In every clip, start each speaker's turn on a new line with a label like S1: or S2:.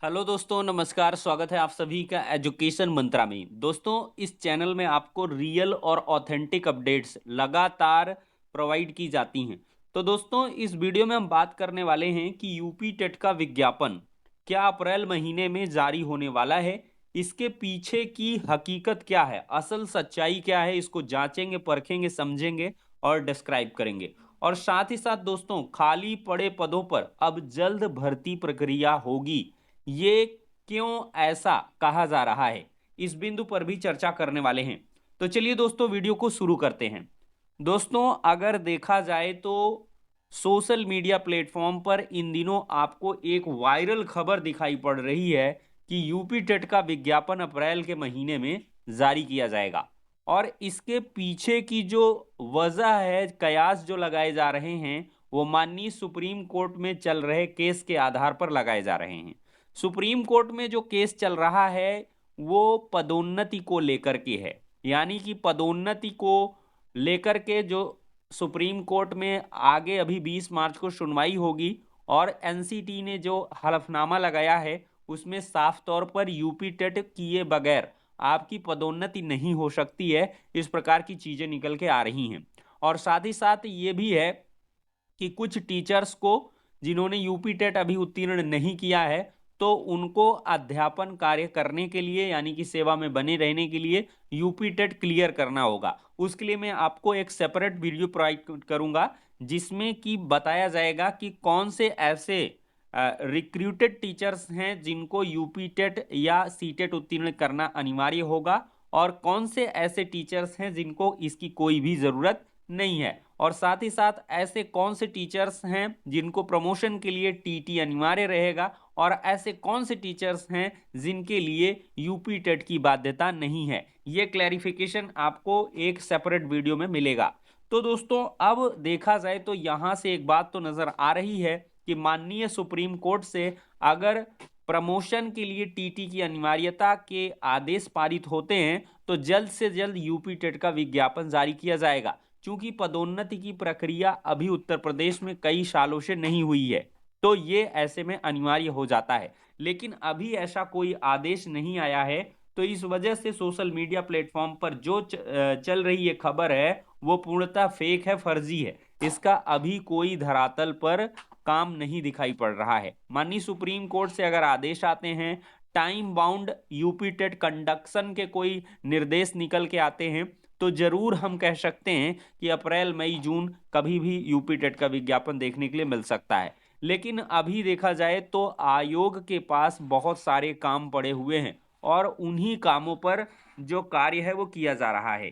S1: Hello दोस्तों, नमस्कार। स्वागत है आप सभी का एजुकेशन मंत्रा में। दोस्तों, इस चैनल में आपको रियल और ऑथेंटिक अपडेट्स लगातार प्रोवाइड की जाती हैं। तो दोस्तों, इस वीडियो में हम बात करने वाले हैं कि यूपी टेट का विज्ञापन क्या अप्रैल महीने में जारी होने वाला है। इसके पीछे की हकीकत क्या है, असल सच्चाई क्या है, इसको जांचेंगे, परखेंगे, समझेंगे और डिस्क्राइब करेंगे। और साथ ही साथ दोस्तों, खाली पड़े पदों पर अब जल्द भर्ती प्रक्रिया होगी। ये क्यों ऐसा कहा जा रहा है, इस बिंदु पर भी चर्चा करने वाले हैं। तो चलिए दोस्तों, वीडियो को शुरू करते हैं। दोस्तों, अगर देखा जाए तो सोशल मीडिया प्लेटफॉर्म पर इन दिनों आपको एक वायरल खबर दिखाई पड़ रही है कि यूपी टेट का विज्ञापन अप्रैल के महीने में जारी किया जाएगा। और इसके पीछे की जो वजह है, कयास जो लगाए जा रहे हैं, वो माननीय सुप्रीम कोर्ट में चल रहे केस के आधार पर लगाए जा रहे हैं। सुप्रीम कोर्ट में जो केस चल रहा है वो पदोन्नति को लेकर के है। यानी कि पदोन्नति को लेकर के जो सुप्रीम कोर्ट में आगे अभी 20 मार्च को सुनवाई होगी। और एनसीटी ने जो हलफनामा लगाया है उसमें साफ तौर पर यूपी टेट किए बगैर आपकी पदोन्नति नहीं हो सकती है, इस प्रकार की चीजें निकल के आ रही हैं। और साथ ही साथ ये भी है कि कुछ टीचर्स को, जिन्होंने यूपी टेट अभी उत्तीर्ण नहीं किया है, तो उनको अध्यापन कार्य करने के लिए यानी कि सेवा में बने रहने के लिए यूपी टेट क्लियर करना होगा। उसके लिए मैं आपको एक सेपरेट वीडियो प्रोवाइड करूंगा जिसमें कि बताया जाएगा कि कौन से ऐसे रिक्रूटेड टीचर्स हैं जिनको यूपी टेट या सी टेट उत्तीर्ण करना अनिवार्य होगा, और कौन से ऐसे टीचर्स हैं जिनको इसकी कोई भी जरूरत नहीं है। और साथ ही साथ ऐसे कौन से टीचर्स हैं जिनको प्रमोशन के लिए टीटी अनिवार्य रहेगा, और ऐसे कौन से टीचर्स हैं जिनके लिए यूपी टेट की बाध्यता नहीं है। ये क्लैरिफिकेशन आपको एक सेपरेट वीडियो में मिलेगा। तो दोस्तों, अब देखा जाए तो यहां से एक बात तो नजर आ रही है कि माननीय सुप्रीम कोर्ट से अगर प्रमोशन के लिए टीटी की अनिवार्यता के आदेश पारित होते हैं तो जल्द से जल्द यूपी टेट का विज्ञापन जारी किया जाएगा। क्योंकि पदोन्नति की प्रक्रिया अभी उत्तर प्रदेश में कई सालों से नहीं हुई है, तो ये ऐसे में अनिवार्य हो जाता है। लेकिन अभी ऐसा कोई आदेश नहीं आया है, तो इस वजह से सोशल मीडिया प्लेटफॉर्म पर जो चल रही ये खबर है वो पूर्णतः फेक है, फर्जी है। इसका अभी कोई धरातल पर काम नहीं दिखाई पड़ रहा है। माननीय सुप्रीम कोर्ट से अगर आदेश आते हैं, time bound UP TET conduction के कोई निर्देश निकल के आते हैं, तो जरूर हम कह सकते हैं कि अप्रैल मई जून कभी भी यूपी टेट का विज्ञापन देखने के लिए मिल सकता है। लेकिन अभी देखा जाए तो आयोग के पास बहुत सारे काम पड़े हुए हैं और उन्हीं कामों पर जो कार्य है वो किया जा रहा है।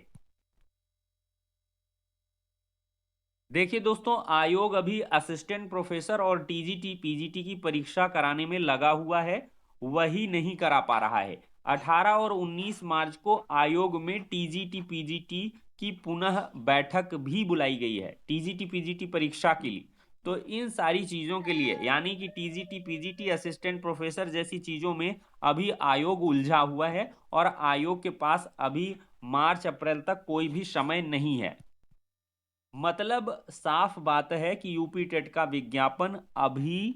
S1: देखिए दोस्तों, आयोग अभी असिस्टेंट प्रोफेसर और टीजीटी पीजीटी की परीक्षा कराने में लगा हुआ है, वही नहीं करा पा रहा है। 18 और 19 मार्च को आयोग में टीजीटी पीजीटी की पुनः बैठक भी बुलाई गई है, टीजीटी पीजीटी परीक्षा के लिए। तो इन सारी चीजों के लिए यानी कि टीजीटी पीजीटी असिस्टेंट प्रोफेसर जैसी चीजों में अभी आयोग उलझा हुआ है, और आयोग के पास अभी मार्च अप्रैल तक कोई भी समय नहीं है। मतलब साफ बात है कि यूपी टेट का विज्ञापन अभी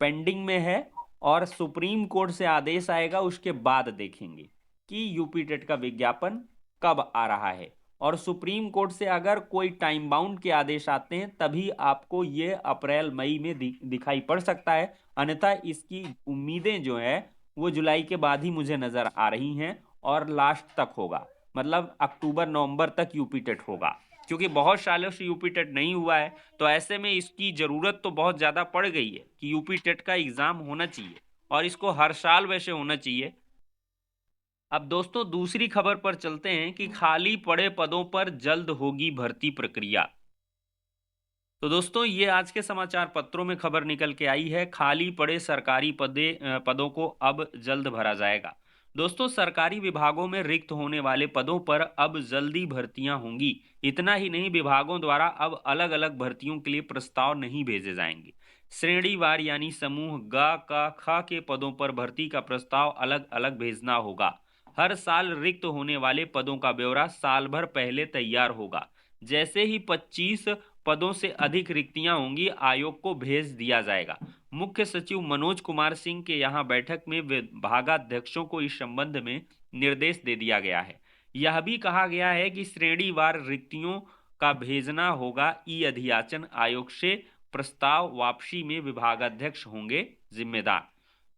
S1: पेंडिंग में है, और सुप्रीम कोर्ट से आदेश आएगा उसके बाद देखेंगे कि यूपी टेट का विज्ञापन कब आ रहा है। और सुप्रीम कोर्ट से अगर कोई टाइम बाउंड के आदेश आते हैं तभी आपको ये अप्रैल मई में दिखाई पड़ सकता है। अन्यथा इसकी उम्मीदें जो है वो जुलाई के बाद ही मुझे नजर आ रही हैं, और लास्ट तक होगा, मतलब अक्टूबर नवंबर तक यूपी टेट होगा। क्योंकि बहुत सालों से यूपी टेट नहीं हुआ है, तो ऐसे में इसकी जरूरत तो बहुत ज्यादा पड़ गई है कि यूपी टेट का एग्जाम होना चाहिए, और इसको हर साल वैसे होना चाहिए। अब दोस्तों, दूसरी खबर पर चलते हैं कि खाली पड़े पदों पर जल्द होगी भर्ती प्रक्रिया। तो दोस्तों, ये आज के समाचार पत्रों में खबर निकल के आई है, खाली पड़े सरकारी पदों को अब जल्द भरा जाएगा। दोस्तों, सरकारी विभागों में रिक्त होने वाले पदों पर अब जल्दी भर्तियां होंगी। इतना ही नहीं, विभागों द्वारा अब अलग अलग भर्तियों के लिए प्रस्ताव नहीं भेजे जाएंगे। श्रेणीवार यानी समूह ग क ख के पदों पर भर्ती का प्रस्ताव अलग अलग भेजना होगा। हर साल रिक्त होने वाले पदों का ब्यौरा साल भर पहले तैयार होगा। जैसे ही 25 पदों से अधिक रिक्तियां होंगी, आयोग को भेज दिया जाएगा। मुख्य सचिव मनोज कुमार सिंह के यहाँ बैठक में विभागाध्यक्षों को इस संबंध में निर्देश दे दिया गया है। यह भी कहा गया है कि श्रेणीवार रिक्तियों का भेजना होगा। ई अधियाचन आयोग से प्रस्ताव वापसी में विभागाध्यक्ष होंगे जिम्मेदार।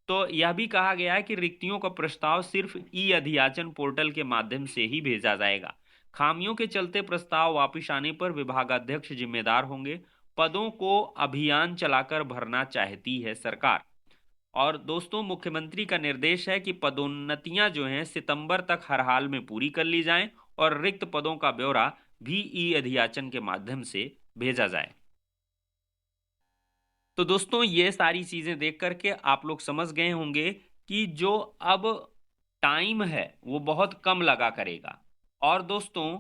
S1: तो यह भी कहा गया है कि रिक्तियों का प्रस्ताव सिर्फ ई अधियाचन पोर्टल के माध्यम से ही भेजा जाएगा। खामियों के चलते प्रस्ताव वापस आने पर विभागाध्यक्ष जिम्मेदार होंगे। पदों को अभियान चलाकर भरना चाहती है सरकार। और दोस्तों, मुख्यमंत्री का निर्देश है कि पदोन्नतियां जो हैं सितंबर तक हर हाल में पूरी कर ली जाएं और रिक्त पदों का ब्यौरा भी ई अधियाचन के माध्यम से भेजा जाए। तो दोस्तों, ये सारी चीजें देख करके आप लोग समझ गए होंगे कि जो अब टाइम है वो बहुत कम लगा करेगा। और दोस्तों,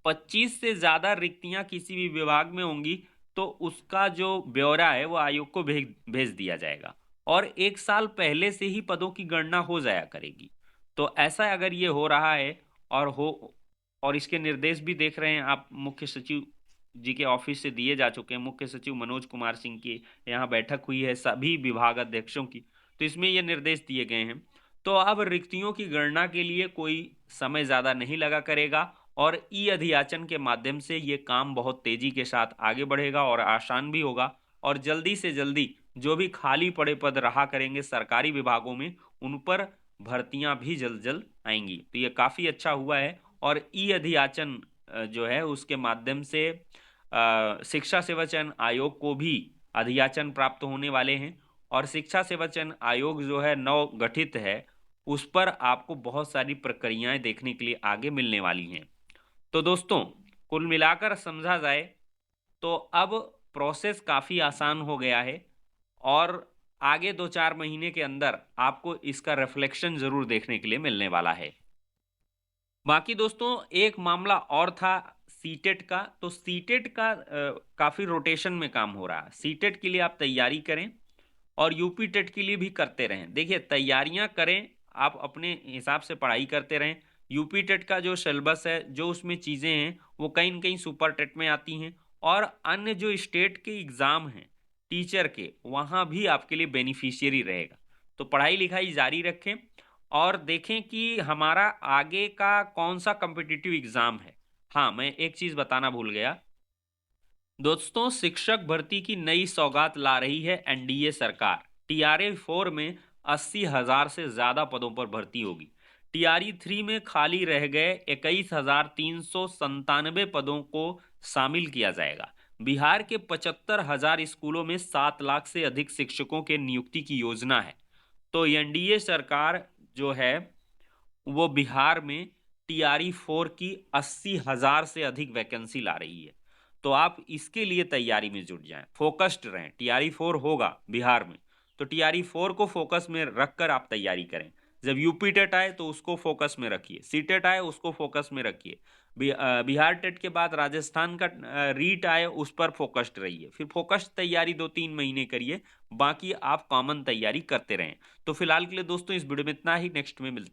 S1: 25 से ज्यादा रिक्तियां किसी भी विभाग में होंगी तो उसका जो ब्यौरा है वो आयोग को भेज भेज दिया जाएगा और 1 साल पहले से ही पदों की गणना हो जाया करेगी। तो ऐसा अगर ये हो रहा है और इसके निर्देश भी देख रहे हैं आप, मुख्य सचिव जी के ऑफिस से दिए जा चुके हैं। मुख्य सचिव मनोज कुमार सिंह की यहाँ बैठक हुई है सभी विभाग अध्यक्षों की, तो इसमें ये निर्देश दिए गए हैं। तो अब रिक्तियों की गणना के लिए कोई समय ज़्यादा नहीं लगा करेगा और ई अधियाचन के माध्यम से ये काम बहुत तेजी के साथ आगे बढ़ेगा और आसान भी होगा। और जल्दी से जल्दी जो भी खाली पड़े पद रहा करेंगे सरकारी विभागों में, उन पर भर्तियां भी जल्द जल्द आएंगी। तो ये काफ़ी अच्छा हुआ है। और ई अधियाचन जो है उसके माध्यम से शिक्षा सेवा चयन आयोग को भी अधियाचन प्राप्त होने वाले हैं और शिक्षा सेवा चयन आयोग जो है नव गठित है उस पर आपको बहुत सारी प्रक्रियाएं देखने के लिए आगे मिलने वाली हैं। तो दोस्तों, कुल मिलाकर समझा जाए तो अब प्रोसेस काफ़ी आसान हो गया है और आगे 2-4 महीने के अंदर आपको इसका रिफ्लेक्शन जरूर देखने के लिए मिलने वाला है। बाकी दोस्तों, एक मामला और था सीटेट का। तो सीटेट का काफ़ी रोटेशन में काम हो रहा है। सीटेट के लिए आप तैयारी करें और यूपी टेट के लिए भी करते रहें। देखिए, तैयारियां करें, आप अपने हिसाब से पढ़ाई करते रहें। यूपी टेट का जो सिलेबस है, जो उसमें चीज़ें हैं, वो कहीं न कहीं सुपर टेट में आती हैं और अन्य जो स्टेट के एग्ज़ाम हैं टीचर के, वहाँ भी आपके लिए बेनिफिशियरी रहेगा। तो पढ़ाई लिखाई जारी रखें और देखें कि हमारा आगे का कौन सा कॉम्पिटिटिव एग्ज़ाम है। हाँ, मैं एक चीज़ बताना भूल गया दोस्तों, शिक्षक भर्ती की नई सौगात ला रही है एनडीए सरकार। टीआरए 4 में 80,000 से ज्यादा पदों पर भर्ती होगी। टीआरई 3 में खाली रह गए 21,397 पदों को शामिल किया जाएगा। बिहार के 75,000 स्कूलों में 7 लाख से अधिक शिक्षकों के नियुक्ति की योजना है। तो एनडीए सरकार जो है वो बिहार में टीआरई 4 की 80,000 से अधिक वैकेंसी ला रही है। तो आप इसके लिए तैयारी में जुट जाएं, फोकस्ड रहें। टीआरई 4 होगा बिहार में, तो टीआरई 4 को फोकस में रखकर आप तैयारी करें। जब यूपी टेट आए तो उसको फोकस में रखिए, सी टेट आए उसको फोकस में रखिए, बिहार टेट के बाद राजस्थान का रीट आए उस पर फोकस्ड रहिए। फिर फोकस्ड तैयारी 2-3 महीने करिए, बाकी आप कॉमन तैयारी करते रहें। तो फिलहाल के लिए दोस्तों इस वीडियो में इतना ही, नेक्स्ट में मिलते हैं।